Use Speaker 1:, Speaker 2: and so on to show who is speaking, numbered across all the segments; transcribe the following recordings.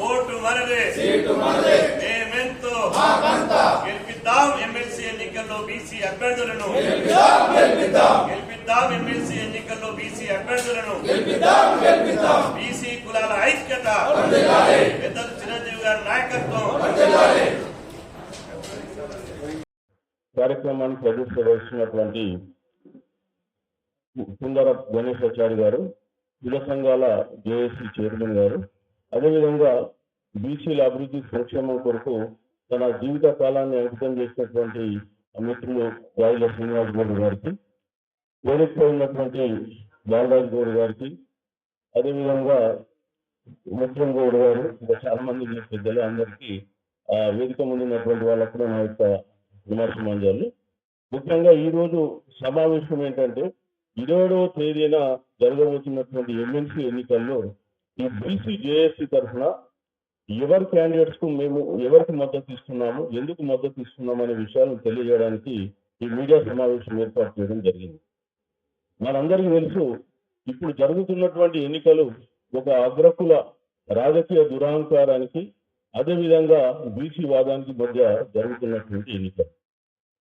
Speaker 1: Vote మనదే మేమెంతో గెలిపిద్దాం ఎమ్మెల్సీ ఎన్నికల్లో బీసీ అభ్యర్థులను గెలిపిద్దాం ఎమ్మెల్సీ ఎన్నికల్లో బీసీ అభ్యర్థులను బీసీ కులాల ఐక్యత పెద్దలు చిరంజీవి గారి నాయకత్వం.
Speaker 2: కార్యక్రమానికి అధ్యక్షత వహిస్తున్నటువంటి కుందర గణేశాచారి గారు, కుల సంఘాల జేఏసీ చైర్మన్ గారు, అదేవిధంగా బీసీల అభివృద్ధి సంక్షేమం కొరకు తన జీవిత కాలాన్ని అంకితం చేసినటువంటి మిత్రులు రాజుల శ్రీనివాస్ గౌడ్ గారికి, వేదికపై ఉన్నటువంటి బాలరాజ్ గౌడ్ గారికి, అదేవిధంగా ముఖ్యం గౌడ్ గారు, ఇంకా చాలా మంది పెద్దలు అందరికీ వేదిక ముందు ఉన్నటువంటి వాళ్ళకు కూడా నా యొక్క విమర్శమాంజాలు. ముఖ్యంగా ఈరోజు సమావేశం ఏంటంటే 27వ తేదీన జరగబోతున్నటువంటి ఎమ్మెల్సీ ఎన్నికల్లో ఈ బీసీ జేఏసీ తరఫున ఎవరి క్యాండిడేట్స్ కు మేము ఎవరికి మద్దతు ఇస్తున్నాము, ఎందుకు మద్దతు ఇస్తున్నాము అనే విషయాలను తెలియజేయడానికి ఈ మీడియా సమావేశం ఏర్పాటు చేయడం జరిగింది. మనందరికీ తెలుసు, ఇప్పుడు జరుగుతున్నటువంటి ఎన్నికలు ఒక అగ్రకుల రాజకీయ దురహంకారానికి అదేవిధంగా బీసీ వాదానికి మధ్య జరుగుతున్నటువంటి ఎన్నికలు.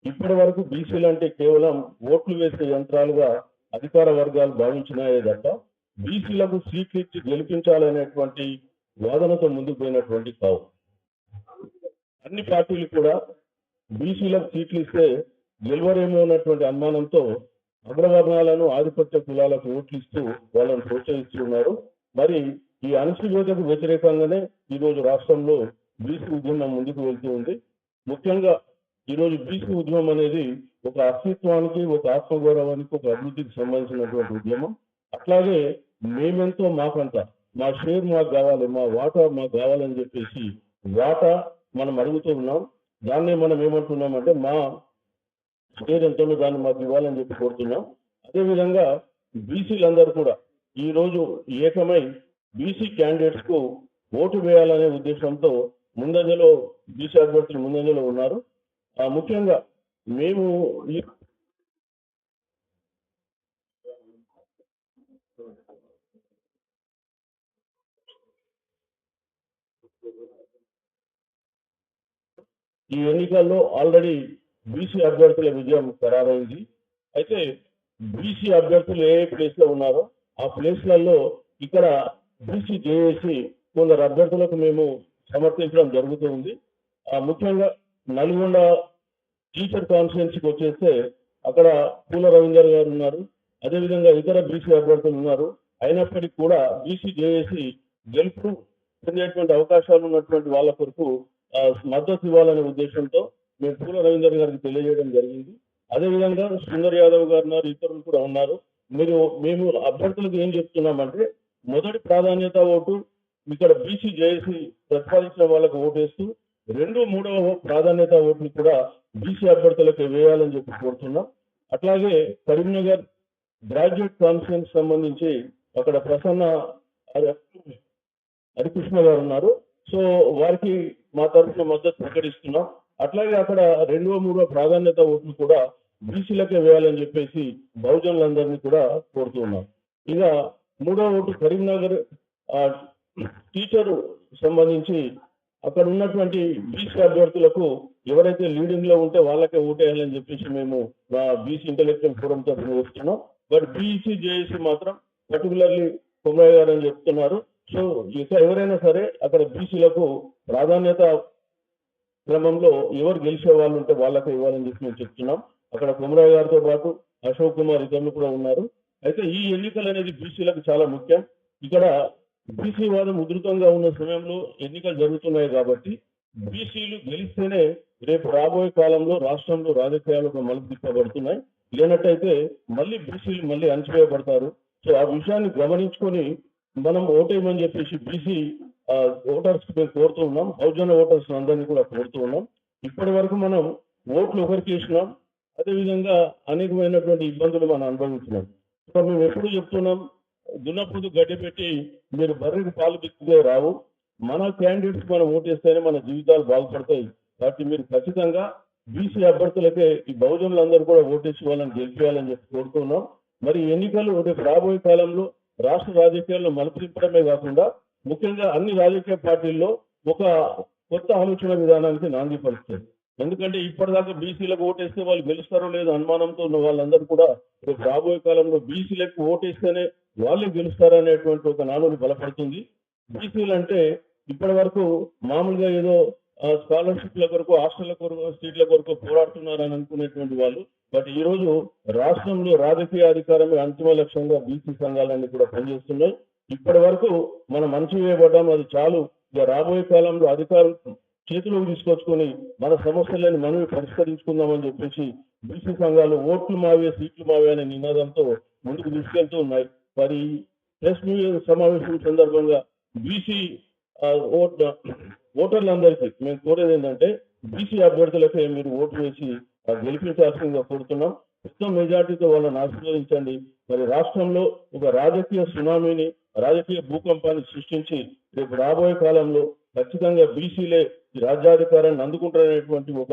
Speaker 2: ఇప్పటి వరకు బీసీలు అంటే కేవలం ఓట్లు వేసే యంత్రాలుగా అధికార వర్గాలు భావించినాయే తప్ప బీసీలకు సీట్లు ఇచ్చి గెలిపించాలనేటువంటి వాదనతో ముందుకు పోయినటువంటి కావు. అన్ని పార్టీలు కూడా బీసీలకు సీట్లు ఇస్తే గెలవరేమో అన్నటువంటి అనుమానంతో అగ్రవర్ణాలను ఆధిపత్య కులాలకు ఓట్లు ఇస్తూ వాళ్ళని ప్రోత్సహిస్తున్నారు. మరి ఈ అణచివేతకు వ్యతిరేకంగానే ఈరోజు రాష్ట్రంలో బీసీ ఉద్యమం ముందుకు వెళ్తూ ఉంది. ముఖ్యంగా ఈరోజు బీసీ ఉద్యమం అనేది ఒక అస్తిత్వానికి, ఒక ఆత్మగౌరవానికి, ఒక అభివృద్ధికి సంబంధించినటువంటి ఉద్యమం. అట్లాగే మేమెంతో మాకంతా, మా షేర్ మాకు కావాలి, మా వాటా మాకు కావాలని చెప్పేసి వాటా మనం అడుగుతూ ఉన్నాం. దాన్నే మనం ఏమంటున్నామంటే మా షేర్ ఎంతో దాన్ని మాకు ఇవ్వాలని చెప్పి కోరుతున్నాం. అదేవిధంగా బీసీలందరూ కూడా ఈరోజు ఏకమై బీసీ క్యాండిడేట్స్ కు ఓటు వేయాలనే ఉద్దేశంతో ముందంజలో బీసీ అభ్యర్థులు ముందంజలో ఉన్నారు. ముఖ్యంగా మేము ఈ ఎన్నికల్లో ఆల్రెడీ బీసీ అభ్యర్థుల విజయం ఖరారైంది. అయితే బీసీ అభ్యర్థులు ఏ ప్లేస్ లో ఉన్నారో ఆ ప్లేస్లలో ఇక్కడ బీసీ జేఏసీ కొందరు అభ్యర్థులకు మేము సమర్థించడం జరుగుతూ ఉంది. ముఖ్యంగా నల్గొండ టీచర్ కాన్స్టిట్యున్సీకి వచ్చేస్తే అక్కడ పూల రవీందర్ గారు ఉన్నారు, అదేవిధంగా ఇతర బీసీ అభ్యర్థులు ఉన్నారు. అయినప్పటికీ కూడా బీసీ జేఏసీ గెలుపు పొందేటువంటి అవకాశాలు ఉన్నటువంటి వాళ్ళ కొరకు మద్దతు ఇవ్వాలనే ఉద్దేశంతో మేము పూల రవీందర్ గారికి తెలియజేయడం జరిగింది. అదేవిధంగా సుందర్ యాదవ్ గారు ఉన్నారు, ఇతరులు కూడా ఉన్నారు. మేము అభ్యర్థులకు ఏం చెప్తున్నామంటే మొదటి ప్రాధాన్యత ఓటు ఇక్కడ బీసీ జేఏసీ ప్రతిపాదించిన వాళ్ళకు ఓటేస్తూ 2, 3వ ప్రాధాన్యత ఓట్లు కూడా బీసీ అభ్యర్థులకు వేయాలని చెప్పి కోరుతున్నాం. అట్లాగే కరీంనగర్ గ్రాడ్యుయేట్ కాన్ఫరెన్స్ సంబంధించి అక్కడ ప్రసన్న హరికృష్ణ గారు ఉన్నారు. సో వారికి మా తరఫున మద్దతు ప్రకటిస్తున్నాం. అట్లాగే అక్కడ 2వ, 3వ ప్రాధాన్యత ఓట్లు కూడా బీసీలకే వేయాలని చెప్పేసి బహుజనులందరినీ కూడా కోరుతూ ఉన్నాం. ఇక 3వ ఓటు కరీంనగర్ టీచర్ సంబంధించి అక్కడ ఉన్నటువంటి బీసీ అభ్యర్థులకు ఎవరైతే లీడింగ్ లో ఉంటే వాళ్ళకే ఓటేయాలని చెప్పేసి మేము బీసీ ఇంటెలెక్చువల్ ఫోరం తరఫున వేస్తున్నాం. బట్ బీసీ జేఏసీ మాత్రం పర్టికులర్లీ కుమరయ్య గారు అని చెప్తున్నారు. సో ఇక ఎవరైనా సరే అక్కడ బీసీలకు ప్రాధాన్యత క్రమంలో ఎవరు గెలిచే వాళ్ళు ఉంటే వాళ్ళకే ఇవ్వాలని చెప్పి మేము చెప్తున్నాం. అక్కడ కుమరయ్య గారితో పాటు అశోక్ కుమార్ ఇతరులు కూడా ఉన్నారు. అయితే ఈ ఎన్నికలు అనేది బీసీలకు చాలా ముఖ్యం. ఇక్కడ బీసీ వాదం ఉధృతంగా ఉన్న సమయంలో ఎన్నికలు జరుగుతున్నాయి కాబట్టి బీసీలు గెలిస్తేనే రేపు రాబోయే కాలంలో రాష్ట్రంలో రాజకీయాలు మలుపు తిప్పబడుతున్నాయి. లేనట్టయితే మళ్ళీ బీసీలు మళ్ళీ అణచివేయబడతారు. సో ఆ విషయాన్ని గమనించుకొని మనం ఓటేయమని చెప్పేసి బీసీ ఓటర్స్ మేము కోరుతూ ఉన్నాం. బహుజన ఓటర్స్ అందరినీ కూడా కోరుతూ ఉన్నాం. ఇప్పటి వరకు మనం ఓట్లు ఒకరికి వేసినాం, అదేవిధంగా అనేకమైనటువంటి ఇబ్బందులు మనం అనుభవించినాం. సో మేము ఎప్పుడు చెప్తున్నాం, దున్నపోతు గడ్డి పెట్టి మీరు బర్రెకి పాలు పిక్కితే రావు. మన క్యాండిడేట్స్ మనం ఓటేస్తేనే మన జీవితాలు బాగుపడతాయి. కాబట్టి మీరు ఖచ్చితంగా బీసీ అభ్యర్థులకే ఈ బహుజనులందరూ కూడా ఓటేసి వాళ్ళని గెలిపేయాలని చెప్పి కోరుతున్నాం. మరి ఎన్నికలు రేపు రాబోయే కాలంలో రాష్ట్ర రాజకీయాల్లో మలుపు తిప్పడమే కాకుండా ముఖ్యంగా అన్ని రాజకీయ పార్టీల్లో ఒక కొత్త ఆలోచన విధానానికి నాంది పలుకుతుంది. ఎందుకంటే ఇప్పటిదాకా బీసీలకు ఓటేస్తే వాళ్ళు గెలుస్తారో లేదో అనుమానంతో ఉన్న వాళ్ళందరూ కూడా రేపు రాబోయే కాలంలో బీసీలకు ఓటేస్తేనే వాళ్ళే గెలుస్తారనేటువంటి ఒక నానుడి బలపడుతుంది. బీసీలు అంటే ఇప్పటి వరకు మామూలుగా ఏదో స్కాలర్షిప్ల కొరకు, హాస్టళ్ల కొరకు, సీట్ల కొరకు పోరాడుతున్నారని అనుకునేటువంటి వాళ్ళు, బట్ ఈ రోజు రాష్ట్రంలో రాజకీయ అధికారమే అంతిమ లక్ష్యంగా బీసీ సంఘాలన్నీ కూడా పనిచేస్తున్నాయి. ఇప్పటి వరకు మనం మంచి వేయబడ్డాం, అది చాలు. ఇక రాబోయే కాలంలో అధికారం చేతిలోకి తీసుకొచ్చుకొని మన సమస్యలను మనమే పరిష్కరించుకుందామని చెప్పేసి బీసీ సంఘాలు ఓట్లు మావే సీట్లు మావే అనే నినాదంతో ముందుకు తీసుకెళ్తూ ఉన్నాయి. మరి ప్రెస్ సమావేశం సందర్భంగా బీసీ ఓటర్లందరికీ మేము కోరేది ఏంటంటే బీసీ అభ్యర్థులకే మీరు ఓటు వేసి గెలిపించాల్సిందిగా కోరుతున్నాం. ఉత్తమ మెజార్టీతో వాళ్ళని ఆశీర్వదించండి. మరి రాష్ట్రంలో ఒక రాజకీయ సునామీని, రాజకీయ భూకంపాన్ని సృష్టించి రేపు రాబోయే కాలంలో ఖచ్చితంగా బీసీలే రాజ్యాధికారాన్ని అందుకుంటారనేటువంటి ఒక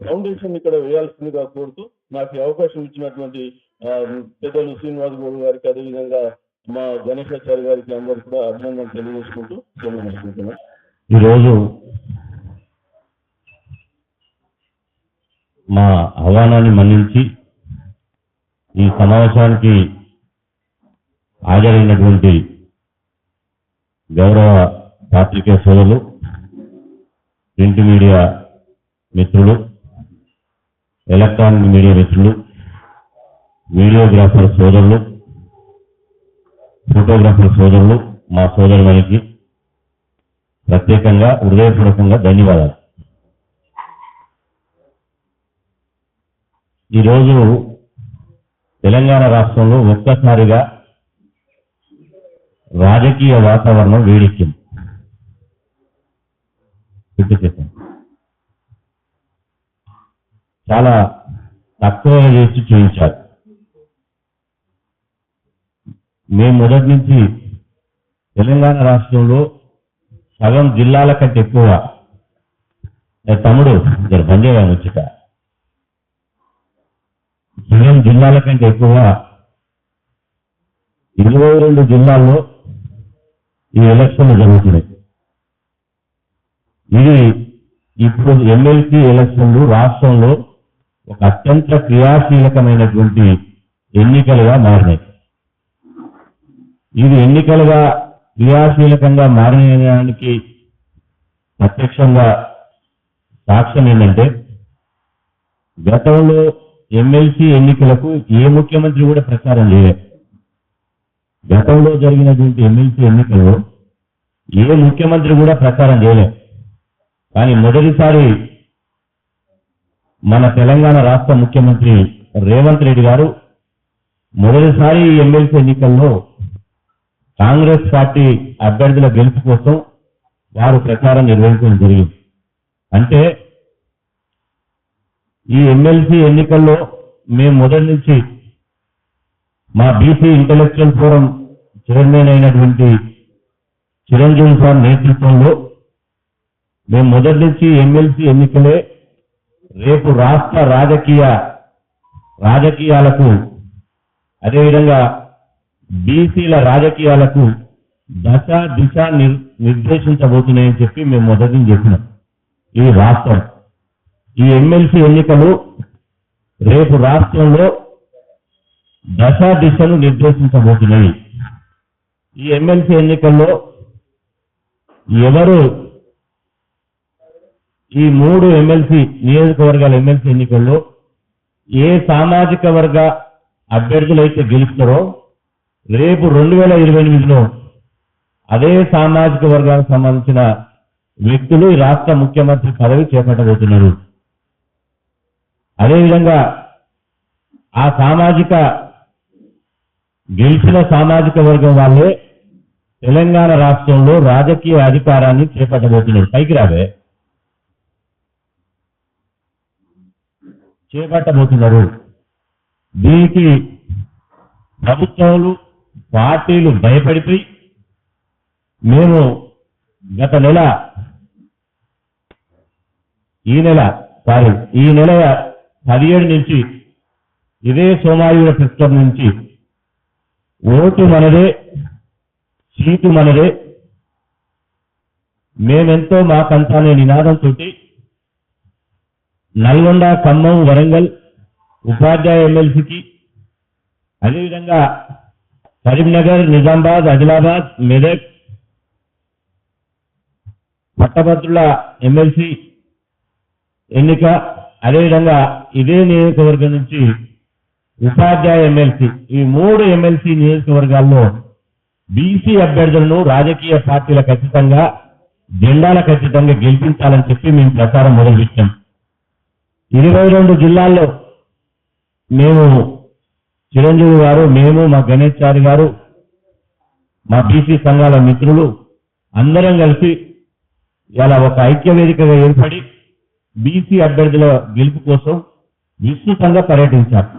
Speaker 2: ఫౌండేషన్ ఇక్కడ వేయాల్సిందిగా కోరుతూ నాకు ఈ అవకాశం ఇచ్చినటువంటి పెద్దలు శ్రీనివాస్ గౌడ్ గారికి, అదేవిధంగా మా గణేశాచారి గారికి అందరికీ కూడా అభినందనలు తెలియజేసుకుంటూ సెలవుకుంటున్నాను.
Speaker 3: ఈరోజు మా ఆహ్వానాన్ని మన్నించి ఈ సమావేశానికి హాజరైనటువంటి గౌరవ పాత్రికేయ సోదరులు, ప్రింట్ మీడియా మిత్రులు, ఎలక్ట్రానిక్ మీడియా మిత్రులు, వీడియోగ్రాఫర్ సోదరులు, ఫోటోగ్రాఫర్ సోదరులు, మా సోదరులకి ప్రత్యేకంగా హృదయపూర్వకంగా ధన్యవాదాలు. ఈరోజు తెలంగాణ రాష్ట్రంలో ఒక్కసారిగా రాజకీయ వాతావరణం వేడెక్కింది. చాలా తక్కువ చేసి చూపించారు. మేము మొదటి నుంచి తెలంగాణ రాష్ట్రంలో సగం జిల్లాల కంటే ఎక్కువ, తమ్ముడు జర బంజేగా ముచ్చట, సగం జిల్లాల కంటే ఎక్కువ 22 జిల్లాల్లో ఈ ఎలక్షన్లు జరుగుతున్నాయి. ఇది ఇప్పుడు ఎమ్మెల్సీ ఎలక్షన్లు రాష్ట్రంలో ఒక అత్యంత క్రియాశీలకమైనటువంటి ఎన్నికలుగా మారినాయి. ఇది ఎన్నికలుగా క్రియాశీలకంగా మారడానికి ప్రత్యక్షంగా సాక్ష్యం ఏంటంటే, గతంలో ఎమ్మెల్సీ ఎన్నికలకు ఏ ముఖ్యమంత్రి కూడా ప్రచారం చేయలేదు. గతంలో జరిగినటువంటి ఎమ్మెల్సీ ఎన్నికల్లో ఏ ముఖ్యమంత్రి కూడా ప్రచారం చేయలేదు. కానీ మొదటిసారి మన తెలంగాణ రాష్ట్ర ముఖ్యమంత్రి రేవంత్ రెడ్డి గారు మొదటిసారి ఈ ఎమ్మెల్సీ ఎన్నికల్లో కాంగ్రెస్ పార్టీ అభ్యర్థుల గెలుపు కోసం వారు ప్రచారం నిర్వహించడం జరిగింది. అంటే ఈ ఎమ్మెల్సీ ఎన్నికల్లో మేము మొదటి నుంచి మా బీసీ ఇంటెలెక్చువల్ ఫోరం చైర్మన్ అయినటువంటి చిరంజీవి సార్ నేతృత్వంలో మేము మొదటి నుంచి ఎమ్మెల్సీ ఎన్నికలే రేపు రాష్ట్ర రాజకీయాలకు అదేవిధంగా బీసీల రాజకీయాలకు దిశ నిర్దేశించబోతున్నాయని చెప్పి మేము మొదటి నుంచి చెప్పినాం. ఇది వాస్తవం. ఈ ఎమ్మెల్సీ ఎన్నికలు రేపు రాష్ట్రంలో దిశను నిర్దేశించబోతున్నాయి. ఈ ఎమ్మెల్సీ ఎన్నికల్లో ఎవరు ఈ 3 నియోజకవర్గాల ఎమ్మెల్సీ ఎన్నికల్లో ఏ సామాజిక వర్గ అభ్యర్థులైతే గెలుస్తారో రేపు 2028లో అదే సామాజిక వర్గానికి సంబంధించిన వ్యక్తులు ఈ రాష్ట్ర ముఖ్యమంత్రి పదవి చేపట్టబోతున్నారు. అదేవిధంగా ఆ గెలిచిన సామాజిక వర్గం వాళ్ళే తెలంగాణ రాష్ట్రంలో రాజకీయ అధికారాన్ని చేపట్టబోతున్నారు. పైకి రావే చేపట్టబోతున్నారు. దీనికి ప్రభుత్వాలు పార్టీలు భయపడిపోయి మేము గత నెల ఈ నెల 17 నుంచి ఇదే సోమాజిగూడ ప్రెస్ క్లబ్ నుంచి ఓటు మనదే, సీటు మనదే, మేమెంతో మాకంతా అనే నినాదంతో నల్గొండ, ఖమ్మం, వరంగల్ ఉపాధ్యాయ ఎమ్మెల్సీకి, అదేవిధంగా కరీంనగర్, నిజామాబాద్, ఆదిలాబాద్, మెదక్ పట్టభద్రుల ఎమ్మెల్సీ ఎన్నిక, అదేవిధంగా ఇదే నియోజకవర్గం నుంచి ఉపాధ్యాయ ఎమ్మెల్సీ, ఈ 3 ఎమ్మెల్సీ నియోజకవర్గాల్లో బీసీ అభ్యర్థులను రాజకీయ పార్టీల ఖచ్చితంగా జెండాల ఖచ్చితంగా గెలిపించాలని చెప్పి మేము ప్రచారం మొదలుపెట్టాం. 22 జిల్లాల్లో మేము చిరంజీవి గారు, మేము, మా గణేష్ చారి గారు, మా బీసీ సంఘాల మిత్రులు అందరం కలిసి ఇలా ఒక ఐక్య వేదికగా ఏర్పడి బీసీ అభ్యర్థుల గెలుపు కోసం విస్తృతంగా పర్యటించారు.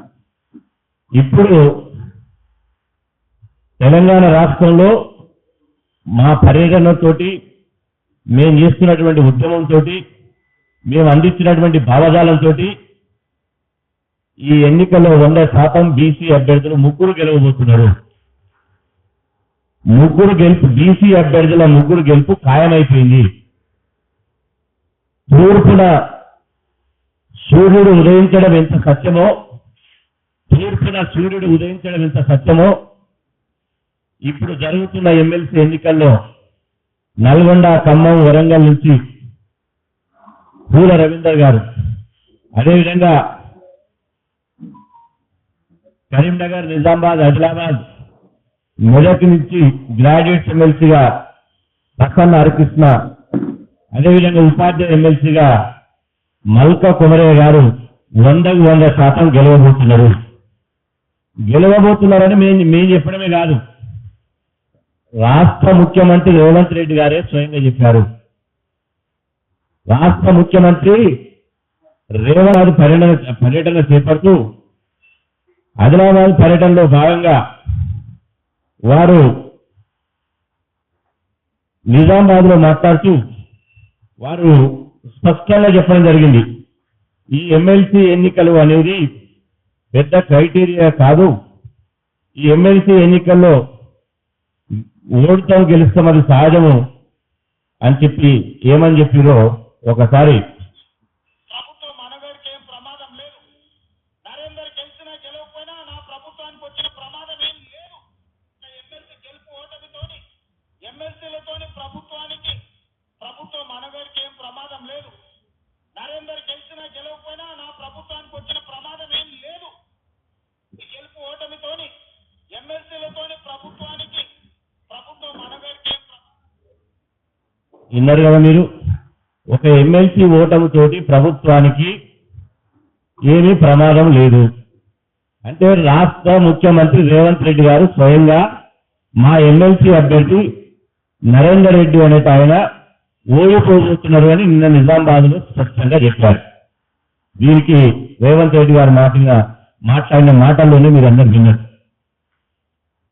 Speaker 3: ఇప్పుడు తెలంగాణ రాష్ట్రంలో మా పర్యటనతోటి, మేము చేస్తున్నటువంటి ఉద్యమంతో, మేము అందించినటువంటి భావజాలంతో ఈ ఎన్నికల్లో 100% బీసీ అభ్యర్థులు 3 గెలవబోతున్నారు. 3 గెలుపు, బీసీ అభ్యర్థుల 3 గెలుపు ఖాయమైపోయింది. తూర్పున సూర్యుడు ఉదయించడం ఎంత సత్యమో, ఇప్పుడు జరుగుతున్న ఎమ్మెల్సీ ఎన్నికల్లో నల్గొండ, ఖమ్మం, వరంగల్ నుంచి పూల రవీందర్ గారు, అదేవిధంగా కరీంనగర్, నిజామాబాద్, ఆదిలాబాద్, మెదక్ నుంచి గ్రాడ్యుయేట్స్ ఎమ్మెల్సీగా ప్రసన్న హరికృష్ణ, అదేవిధంగా ఉపాధ్యాయ ఎమ్మెల్సీగా మల్క కుమరయ్య గారు 100% గెలవబోతున్నారని మేము చెప్పడమే కాదు, రాష్ట్ర ముఖ్యమంత్రి రేవంత్ రెడ్డి గారే స్వయంగా చెప్పారు. రాష్ట్ర ముఖ్యమంత్రి రేవంత్ పర్యటన చేపడుతూ ఆదిలాబాద్ పర్యటనలో భాగంగా వారు నిజామాబాద్ లో మాట్లాడుతూ వారు స్పష్టంగా చెప్పడం జరిగింది, ఈ ఎమ్మెల్సీ ఎన్నికలు అనేది పెద్ద క్రైటీరియా కాదు, ఈ ఎమ్మెల్సీ ఎన్నికల్లో ఓటుతాం గెలుస్తాం అది సహజము అని చెప్పి ఏమని చెప్పిరో ఒకసారి.
Speaker 4: ప్రభుత్వం మనగాడికి ఏం ప్రమాదం లేదు, నరేందర్ గెలిచినా గెలవకపోయినా నా ప్రభుత్వానికి వచ్చిన ప్రమాదం ఏం లేదు. ఎమ్మెల్సీ గెలుపు ఓటమితోని, ఎమ్మెల్సీలతోని ప్రభుత్వం మనగాడికి ఏం ప్రమాదం లేదు, నరేందర్ గెలిచినా గెలవకపోయినా నా ప్రభుత్వానికి వచ్చిన ప్రమాదం ఏం లేదు. ఈ గెలుపు ఓటమితోని, ఎమ్మెల్సీలతోని ప్రభుత్వం మనగాడికి ఏం
Speaker 3: విన్నారు కదా మీరు, ఒక ఎమ్మెల్సీ ఓటమితోటి ప్రభుత్వానికి ఏమీ ప్రమాదం లేదు అంటే రాష్ట్ర ముఖ్యమంత్రి రేవంత్ రెడ్డి గారు స్వయంగా మా ఎమ్మెల్సీ అభ్యర్థి నరేందర్ రెడ్డి అనేట ఆయన ఓడిపోబోతున్నారు అని నిన్న నిజామాబాద్ లో స్పష్టంగా చెప్పారు. దీనికి రేవంత్ రెడ్డి గారు మాట్లాడిన మాటల్లోనే మీరు అందరు విన్నారు.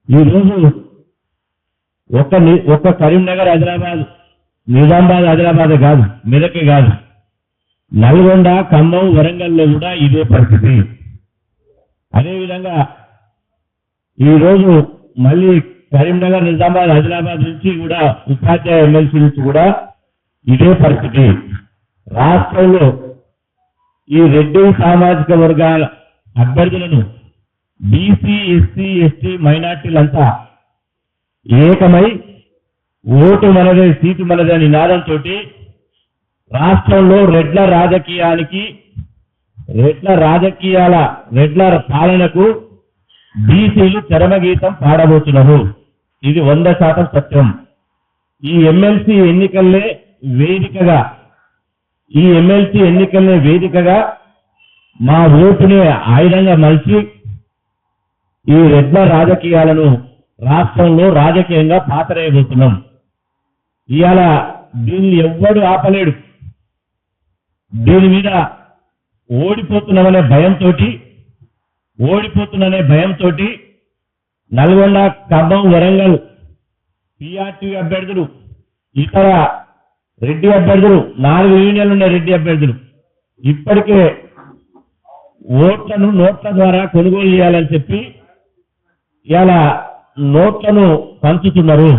Speaker 3: ఈరోజు ఒక్క కరీంనగర్, ఆదిలాబాద్, నిజామాబాద్, ఆదిలాబాద్ కాదు, మెదకే కాదు, నల్గొండ, ఖమ్మం, వరంగల్లో కూడా ఇదే పరిస్థితి. అదేవిధంగా ఈరోజు మళ్ళీ కరీంనగర్, నిజామాబాద్, ఆదిలాబాద్ నుంచి కూడా ఉపాధ్యాయ ఎమ్మెల్సీ నుంచి కూడా ఇదే పరిస్థితి. రాష్ట్రంలో ఈ రెడ్డి సామాజిక వర్గాల అభ్యర్థులను బీసీ, ఎస్సీ, ఎస్టీ, మైనార్టీలంతా ఏకమై ఓటు మనదే, సీటు మనదే అని నినాదంతో రాష్ట్రంలో రెడ్ల పాలనకు బీసీలు చరమగీతం పాడబోతున్నారు. ఇది 100% సత్యం. ఈ ఎమ్మెల్సీ ఎన్నికల్నే వేదికగా మా ఓటునే ఆయుధంగా మలిచి ఈ రెడ్ల రాజకీయాలను రాష్ట్రంలో రాజకీయంగా పాతరేయబోతున్నాం. ఇవాళ దీన్ని ఎవ్వడు ఆపలేడు. దీని మీద ఓడిపోతున్ననే భయంతో నల్గొండ, ఖమ్మం, వరంగల్ పీఆర్టీ అభ్యర్థులు, ఇతర రెడ్డి అభ్యర్థులు, 4 యూనియన్లు ఉన్న రెడ్డి అభ్యర్థులు ఇప్పటికే ఓట్లను నోట్ల ద్వారా కొనుగోలు చేయాలని చెప్పి ఇవాళ నోట్లను పంచుతున్నారు,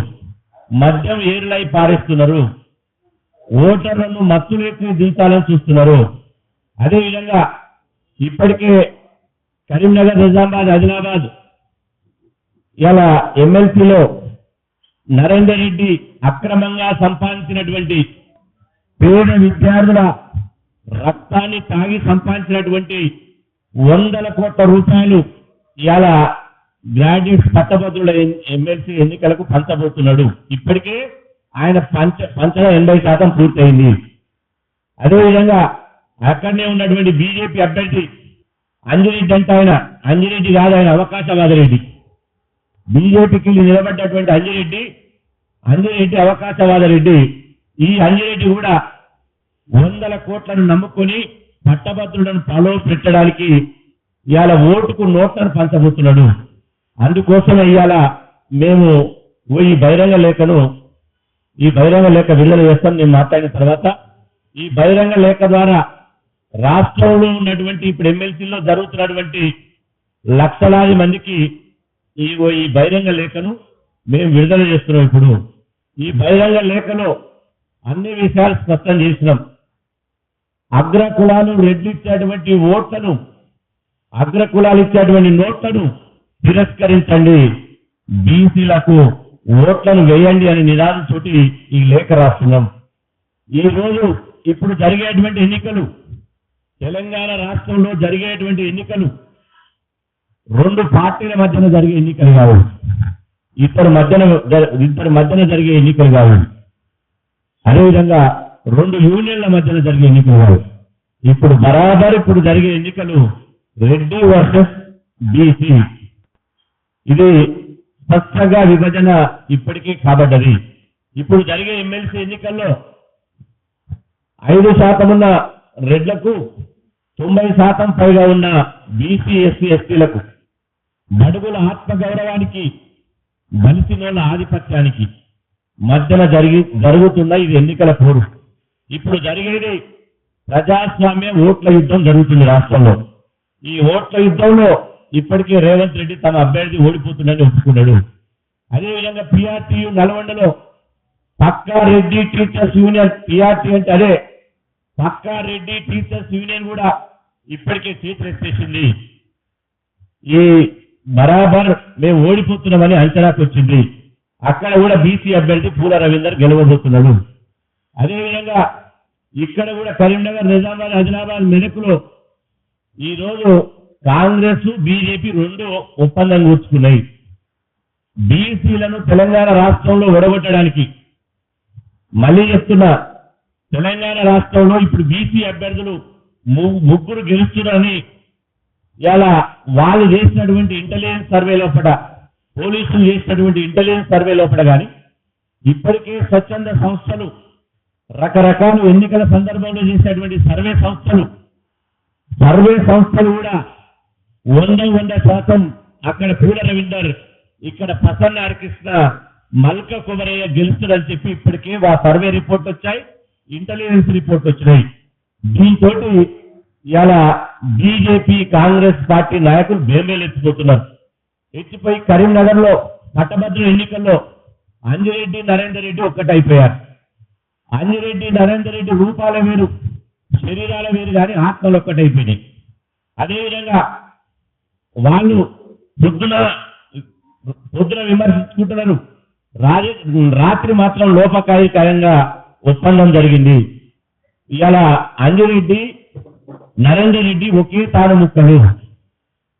Speaker 3: మద్యం ఏరులై పారేస్తున్నారు, ఓటర్లను మత్తులోకి దించాలని చూస్తున్నారు. అదేవిధంగా ఇప్పటికే కరీంనగర్, నిజామాబాద్, ఆదిలాబాద్ ఇలా ఎమ్మెల్సీలో నరేందర్ రెడ్డి అక్రమంగా సంపాదించినటువంటి పేద విద్యార్థుల రక్తాన్ని తాగి సంపాదించినటువంటి 100 కోట్ల రూపాయలు ఇవాళ గ్రాడ్యుయేట్స్ పట్టభద్రుల ఎమ్మెల్సీ ఎన్నికలకు పంచబోతున్నాడు. ఇప్పటికే ఆయన పంచడం 80% పూర్తయింది. అదేవిధంగా అక్కడనే ఉన్నటువంటి బీజేపీ అభ్యర్థి అంజిరెడ్డి అంటే ఆయన అంజిరెడ్డి కాదు, ఆయన అవకాశవాద రెడ్డి. బీజేపీకి నిలబడ్డటువంటి అంజిరెడ్డి అవకాశవాద రెడ్డి. ఈ అంజిరెడ్డి కూడా 100 కోట్లను నమ్ముకొని పట్టభద్రులను పలో పెట్టడానికి ఇవాళ ఓటుకు నోట్లను పంచబోతున్నాడు. అందుకోసమే ఇవాళ మేము ఈ బహిరంగ లేఖ విడుదల చేస్తాం. నేను మాట్లాడిన తర్వాత ఈ బహిరంగ లేఖ ద్వారా రాష్ట్రంలో ఉన్నటువంటి ఇప్పుడు ఎమ్మెల్సీలో జరుగుతున్నటువంటి లక్షలాది మందికి ఈ బహిరంగ లేఖను మేము విడుదల చేస్తున్నాం. ఇప్పుడు ఈ బహిరంగ లేఖలో అన్ని విషయాలు స్పష్టం చేసినాం. అగ్ర కులాలు రెడ్లు ఇచ్చేటువంటి ఓట్లను, అగ్ర కులాలు ఇచ్చేటువంటి నోట్లను తిరస్కరించండి, బీసీలకు ఓట్లను వేయండి అనే నినాదంతో ఈ లేఖ రాస్తున్నాం. ఈ రోజు ఇప్పుడు జరిగేటువంటి ఎన్నికలు, తెలంగాణ రాష్ట్రంలో జరిగేటువంటి ఎన్నికలు 2 పార్టీల మధ్యన జరిగే ఎన్నికలు కావు, ఇద్దరి మధ్యన జరిగే ఎన్నికలు కావు. అదేవిధంగా 2 యూనియన్ల మధ్యన జరిగే ఎన్నికలు కావు. ఇప్పుడు జరిగే ఎన్నికలు రెడ్డి వర్సెస్ బీసీ. ఇది స్పష్టంగా విభజన ఇప్పటికీ కాబడ్డది. ఇప్పుడు జరిగే ఎమ్మెల్సీ ఎన్నికల్లో 5% ఉన్న రెడ్లకు 90% పైగా ఉన్న బీసీ, ఎస్సీ, ఎస్టీలకు, బడుగుల ఆత్మగౌరవానికి, బలిసినోళ్ల ఆధిపత్యానికి మధ్యన జరుగుతున్న ఇది ఎన్నికల పోరు. ఇప్పుడు జరిగేది ప్రజాస్వామ్య ఓట్ల యుద్ధం జరుగుతుంది రాష్ట్రంలో. ఈ ఓట్ల యుద్ధంలో ఇప్పటికే రేవంత్ రెడ్డి తమ అభ్యర్థి ఓడిపోతుందని ఒప్పుకున్నాడు. అదేవిధంగా పిఆర్టీయు నల్గొండలో పక్కా రెడ్డి టీచర్స్ యూనియన్, పిఆర్టీ అంటే అదే పక్కా రెడ్డి టీచర్స్ యూనియన్ కూడా ఇప్పటికే చేతులెత్తేసింది. ఈ బరాబర్ మేము ఓడిపోతున్నామని అంచనాకు వచ్చింది. అక్కడ కూడా బీసీ అభ్యర్థి పూల రవీందర్ గెలవబోతున్నాడు. అదేవిధంగా ఇక్కడ కూడా కరీంనగర్, నిజామాబాద్, ఆదిలాబాద్, మెదక్లో ఈ రోజు కాంగ్రెస్, బీజేపీ 2 ఒప్పందం కూర్చుకున్నాయి. బీసీలను తెలంగాణ రాష్ట్రంలో ఓడగొట్టడానికి. మళ్ళీ చెప్తున్నా, తెలంగాణ రాష్ట్రంలో ఇప్పుడు బీసీ అభ్యర్థులు 3 గెలుస్తున్నారని ఇలా వాళ్ళు చేసినటువంటి ఇంటెలిజెన్స్ సర్వే లోపల, పోలీసులు చేసినటువంటి ఇంటెలిజెన్స్ సర్వే లోపల కానీ ఇప్పటికే స్వచ్ఛంద సంస్థలు, రకరకాల ఎన్నికల సందర్భంలో చేసినటువంటి సర్వే సంస్థలు కూడా 100% అక్కడ పూల రవీందర్, ఇక్కడ ప్రసన్న హరికృష్ణ, మల్క కుమరయ్య గెలుస్తాడని చెప్పి ఇప్పటికే సర్వే రిపోర్ట్ వచ్చాయి, ఇంటెలిజెన్స్ రిపోర్ట్ వచ్చినాయి. దీంతో ఇలా బీజేపీ, కాంగ్రెస్ పార్టీ నాయకులు బేమేలు ఎత్తిపోతున్నారు. ఎత్తిపోయి కరీంనగర్ లో పట్టభద్రుల ఎన్నికల్లో అంజిరెడ్డి, నరేందర్ రెడ్డి ఒక్కటైపోయారు. అంజిరెడ్డి, నరేందర్ రెడ్డి రూపాల వేరు, శరీరాల వేరు, కానీ ఆత్మలు ఒక్కటైపోయినాయి. అదేవిధంగా వాళ్ళు పొద్దున విమర్శించుకుంటున్నారు, రాత్రి మాత్రం లోపకాయకంగా ఒప్పందం జరిగింది. ఇవాళ అంజిరెడ్డి, నరేందర్ రెడ్డి ఒకే తాను ముక్కలు,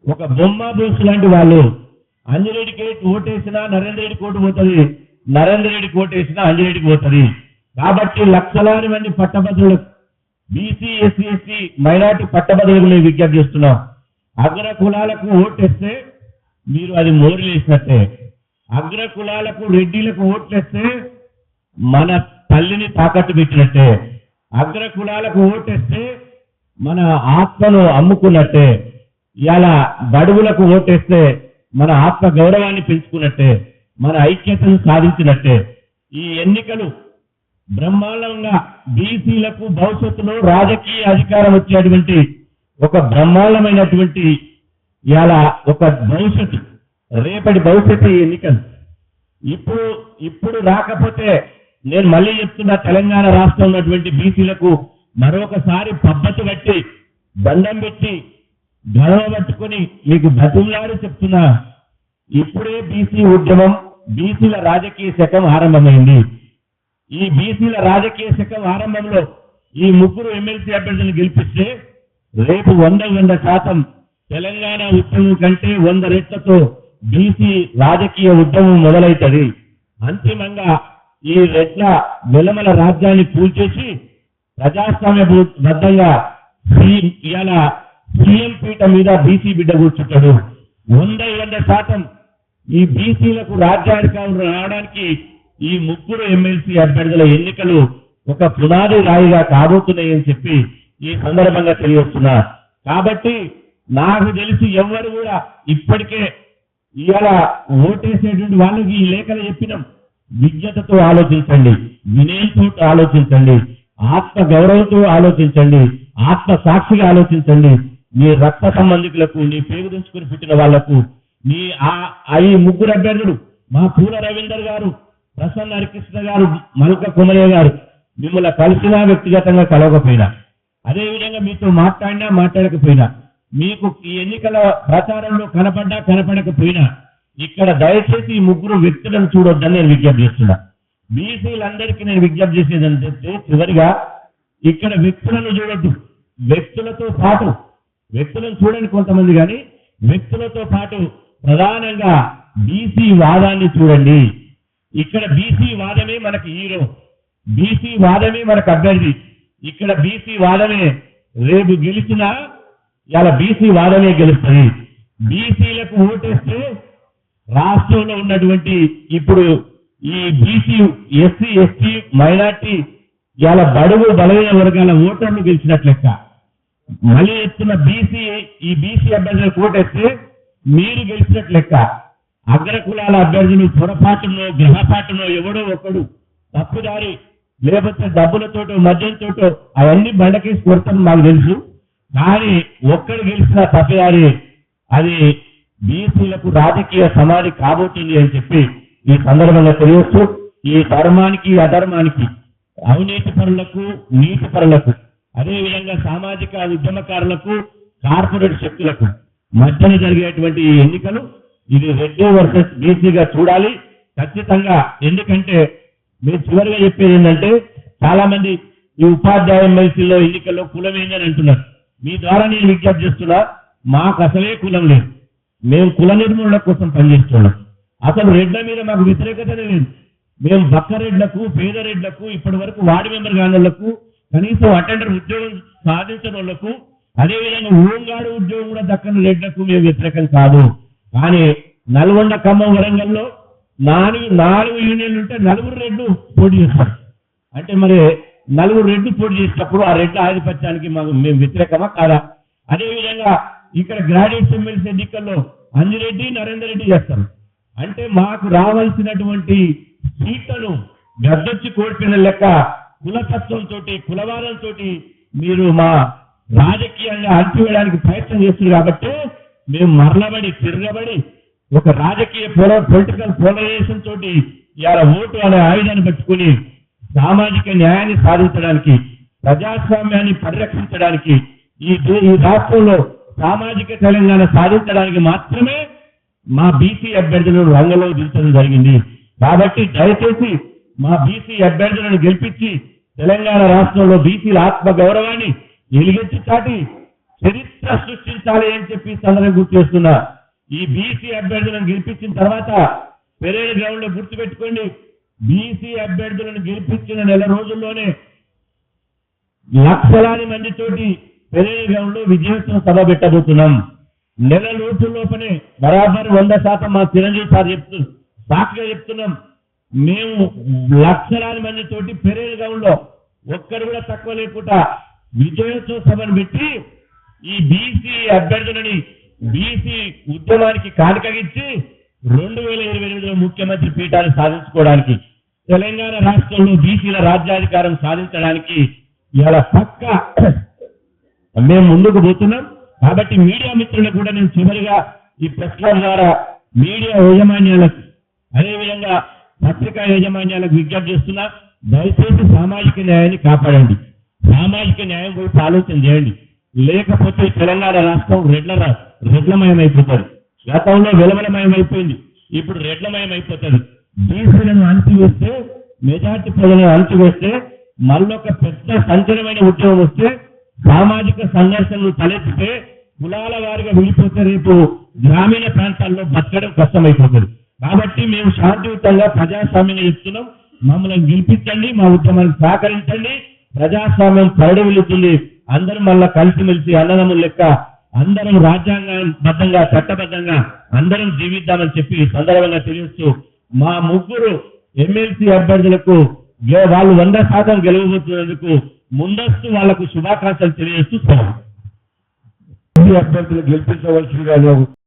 Speaker 3: ఒక బొమ్మ బోసు లాంటి వాళ్ళు. అంజిరెడ్డికి ఓటేసినా నరేందర్ రెడ్డికి ఓటు పోతుంది, నరేందర్ రెడ్డికి ఓటేసినా అంజిరెడ్డికి పోతుంది. కాబట్టి లక్షలాది మంది పట్టభద్రులు, బీసీ, ఎస్సీ, ఎస్టీ, మైనార్టీ పట్టభద్రులకు విజ్ఞప్తి చేస్తున్నాం. అగ్ర కులాలకు ఓటేస్తే మీరు అది మోరులేసినట్టే. అగ్ర కులాలకు, రెడ్డిలకు ఓట్లేస్తే మన తల్లిని తాకట్టు పెట్టినట్టే. అగ్ర కులాలకు ఓటేస్తే మన ఆత్మను అమ్ముకున్నట్టే. ఇలా బడుగులకు ఓటేస్తే మన ఆత్మ గౌరవాన్ని పెంచుకున్నట్టే, మన ఐక్యతను సాధించినట్టే. ఈ ఎన్నికలు బ్రహ్మాండంగా బీసీలకు భవిష్యత్తులో రాజకీయ అధికారం వచ్చేటువంటి ఒక బ్రహ్మాండమైనటువంటి ఇలా ఒక భవిష్యత్తు, రేపటి భవిష్యత్తు ఎన్నికలు. ఇప్పుడు రాకపోతే నేను మళ్ళీ చెప్తున్నా, తెలంగాణ రాష్ట్రంలో ఉన్నటువంటి బీసీలకు మరొకసారి పద్ధతి కట్టి దండం పెట్టి గడవ పట్టుకొని మీకు బతులాడి చెప్తున్నా, ఇప్పుడే బీసీ ఉద్యమం, బీసీల రాజకీయ శకం ఆరంభమైంది. ఈ బీసీల రాజకీయ శకం ఆరంభంలో ఈ ముగ్గురు ఎమ్మెల్సీ అభ్యర్థులను గెలిపిస్తే రేపు 100% తెలంగాణ ఉద్యమం కంటే 100 రెట్లతో బీసీ రాజకీయ ఉద్యమం మొదలవుతుంది. అంతిమంగా ఈ రెడ్ల వెలమల రాజ్యాన్ని కూల్చేసి ప్రజాస్వామ్యబద్ధంగా ఇవాళ సీఎం పీఠ మీద బీసీ బిడ్డ కూర్చుంటాడు. 100% ఈ బీసీలకు రాజ్యాధికారం రావడానికి ఈ ముగ్గురు ఎమ్మెల్సీ అభ్యర్థుల ఎన్నికలు ఒక పునాది రాయిగా కాబోతున్నాయని చెప్పి ఈ సందర్భంగా తెలియజేస్తున్నా. కాబట్టి నాకు తెలిసి ఎవరు కూడా ఇప్పటికే ఇవాళ ఓటేసేటువంటి వాళ్ళకి ఈ లేఖలు చెప్పినాం, విజ్ఞతతో ఆలోచించండి, వినయంతో ఆలోచించండి, ఆత్మ గౌరవంతో ఆలోచించండి, ఆత్మ సాక్షిగా ఆలోచించండి. నీ రక్త సంబంధికులకు, నీ పేరు తెంచుకుని పుట్టిన వాళ్లకు, నీ ఈ ముగ్గురు అభ్యర్థులు, మా పూల రవీందర్ గారు, ప్రసన్న హరికృష్ణ గారు, మల్క కుమరయ్య గారు మిమ్మల్ని కలిసినా, వ్యక్తిగతంగా కలవకపోయినా, అదేవిధంగా మీతో మాట్లాడకపోయినా, మీకు ఈ ఎన్నికల ప్రచారంలో కనపడకపోయినా, ఇక్కడ దయచేసి ఈ ముగ్గురు వ్యక్తులను చూడొద్దని నేను విజ్ఞప్తి చేస్తున్నా. బీసీలందరికీ నేను విజ్ఞప్తి చేసేది అంటే, చివరిగా ఇక్కడ వ్యక్తులను చూడొద్దు, వ్యక్తులతో పాటు, వ్యక్తులను చూడండి కొంతమంది, కానీ వ్యక్తులతో పాటు ప్రధానంగా బీసీ వాదాన్ని చూడండి. ఇక్కడ బీసీ వాదమే మనకి హీరో, బీసీ వాదమే మనకు అభ్యర్థి. ఇక్కడ బీసీ వాదమే రేపు గెలిచినా ఇలా బీసీ వాదమే గెలుస్తుంది. బీసీలకు ఓటేస్తే రాష్ట్రంలో ఉన్నటువంటి ఇప్పుడు ఈ బీసీ, ఎస్సీ, ఎస్టీ, మైనార్టీ ఇలా బడుగు బలహీన వర్గాల ఓటర్లు గెలిచినట్లు లెక్క. మళ్ళీ ఎత్తున్న ఈ బీసీ అభ్యర్థులకు ఓటేస్తే మీరు గెలిచినట్లు లెక్క. అగ్రకులాల అభ్యర్థులు పొరపాటునో గ్రహపాటునో ఎవడో ఒకడు తప్పుదారి, లేకపోతే డబ్బులతోటో మద్యంతోటో అవన్నీ బండకేసి కొడతాను నాకు తెలుసు. కానీ ఒక్కడు గెలిచిన తప్పుదారి అది బీసీలకు రాజకీయ సమాధి కాబోతుంది అని చెప్పి ఈ సందర్భంగా తెలియస్తూ, ఈ ధర్మానికి అధర్మానికి, అవినీతి పరులకు నీతి పరులకు, అదేవిధంగా సామాజిక ఉద్యమకారులకు కార్పొరేట్ శక్తులకు మధ్యన జరిగేటువంటి ఈ ఎన్నికలు ఇది రెడ్డి వర్సెస్ బీసీగా చూడాలి ఖచ్చితంగా. ఎందుకంటే మీరు చివరిగా చెప్పేది ఏంటంటే, చాలా మంది ఈ ఉపాధ్యాయ ఎమ్మెల్సీలో ఎన్నికల్లో కులం ఏందని అంటున్నారు. మీ ద్వారా నేను విజ్ఞప్తి చేస్తున్నా, మాకు అసలే కులం లేదు, మేము కుల నిర్మూలన కోసం పనిచేస్తున్నాం. అసలు రెడ్ల మీద మాకు వ్యతిరేకతనే లేదు. మేము బక్క రెడ్లకు, పేద రెడ్లకు, ఇప్పటి వరకు వార్డు మెంబర్ కాని వాళ్లకు, కనీసం అటెండర్ ఉద్యోగం సాధించిన వాళ్లకు, అదేవిధంగా హోంగార్డు ఉద్యోగం కూడా దక్కని రెడ్లకు మేము వ్యతిరేకం కాదు. కానీ నల్గొండ, ఖమ్మం, వరంగల్లో 4 యూనియన్లు ఉంటే 4 రెడ్లు పోటీ చేస్తారు. అంటే మరి 4 రెడ్లు పోటీ చేసినప్పుడు ఆ రెడ్ల ఆధిపత్యానికి మేము వ్యతిరేకమా కాదా? అదేవిధంగా ఇక్కడ గ్రాడ్యుయేట్స్ ఎమ్మెల్సీ ఎన్నికల్లో అంజిరెడ్డి, నరేందర్ రెడ్డి చేస్తారు. అంటే మాకు రావాల్సినటువంటి సీట్లను గద్దొచ్చి కోల్పోయిన లెక్క కులతత్వంతో, కులవాదంతో మీరు మా రాజకీయంగా అణచివేయడానికి ప్రయత్నం చేస్తున్నారు. కాబట్టి మేము మరలబడి, తిరగబడి ఒక రాజకీయ పొలిటికల్ పోలరైజేషన్ తోటి ఇవాళ ఓటు అనే ఆయుధాన్ని పట్టుకుని సామాజిక న్యాయాన్ని సాధించడానికి, ప్రజాస్వామ్యాన్ని పరిరక్షించడానికి, ఈ రాష్ట్రంలో సామాజిక తెలంగాణ సాధించడానికి మాత్రమే మా బీసీ అభ్యర్థులను రంగంలో దించడం జరిగింది. కాబట్టి దయచేసి మా బీసీ అభ్యర్థులను గెలిపించి తెలంగాణ రాష్ట్రంలో బీసీల ఆత్మ గౌరవాన్ని ఎలుగెత్తి చాటి చరిత్ర సృష్టించాలి అని చెప్పి సందర్భంగా గుర్తు చేస్తున్నా. ఈ బీసీ అభ్యర్థులను గెలిపించిన తర్వాత పెరేడ్ గ్రౌండ్ లో గుర్తుపెట్టుకోండి, బీసీ అభ్యర్థులను గెలిపించిన నెల రోజుల్లోనే లక్షలాది మందితోటి పెరేడ్ గ్రౌండ్ లో విజయోత్సవ సభ పెట్టబోతున్నాం. నెల రోజుల్లోపనే బరాబర్ 100% మా చిరంజీవి సార్ సాక్షిగా చెప్తున్నాం. మేము లక్షలాది మందితోటి పెరేడ్ గ్రౌండ్ లో ఒక్కరు కూడా తక్కువ లేకుండా విజయోత్సవ సభను పెట్టి ఈ బీసీ అభ్యర్థులని బీసీ ఉద్యమానికి కానుకగిచ్చి 2028లో ముఖ్యమంత్రి పీఠాన్ని సాధించుకోవడానికి, తెలంగాణ రాష్ట్రంలో బీసీల రాజ్యాధికారం సాధించడానికి ఇలా పక్క మేము ముందుకు పోతున్నాం. కాబట్టి మీడియా మిత్రులకు కూడా నేను చివరిగా ఈ ప్రెస్ క్లబ్ ద్వారా మీడియా యాజమాన్యాలకు అదేవిధంగా పత్రికా యాజమాన్యాలకు విజ్ఞప్తి చేస్తున్నా, దయచేసి సామాజిక న్యాయాన్ని కాపాడండి. సామాజిక న్యాయం గురించి ఆలోచన చేయండి. లేకపోతే తెలంగాణ రాష్ట్రం రెడ్లమయం అయిపోతుంది. గతంలో వెలమలమయం అయిపోయింది, ఇప్పుడు రెడ్లమయం అయిపోతుంది. బీసీలను అణచివేస్తే, మెజార్టీ ప్రజలను అణచివేస్తే, మళ్ళొక పెద్ద సంచలనమైన ఉద్యమం వస్తే, సామాజిక సంఘర్షణలు తలెత్తితే, కులాల వారిగా విడిపోతే రేపు గ్రామీణ ప్రాంతాల్లో బతకడం కష్టమైపోతుంది. కాబట్టి మేము శాంతియుతంగా ప్రజాస్వామ్యంగా చెప్తున్నాం, మమ్మల్ని గెలిపించండి, మా ఉద్యమానికి సహకరించండి. ప్రజాస్వామ్యం పరిడవిల్లుతుంది. అందరం మళ్ళా కలిసిమెలిసి అన్నదమ్ముల లెక్క అందరం రాజ్యాంగబద్ధంగా చట్టబద్ధంగా అందరం జీవిద్దామని చెప్పి సందర్భంగా తెలియజేస్తూ, మా ముగ్గురు ఎమ్మెల్సీ అభ్యర్థులకు వాళ్ళు 100% గెలవబోతున్నందుకు ముందస్తు వాళ్లకు శుభాకాంక్షలు తెలియజేస్తూ అభ్యర్థులు గెలిపించవలసిందిగా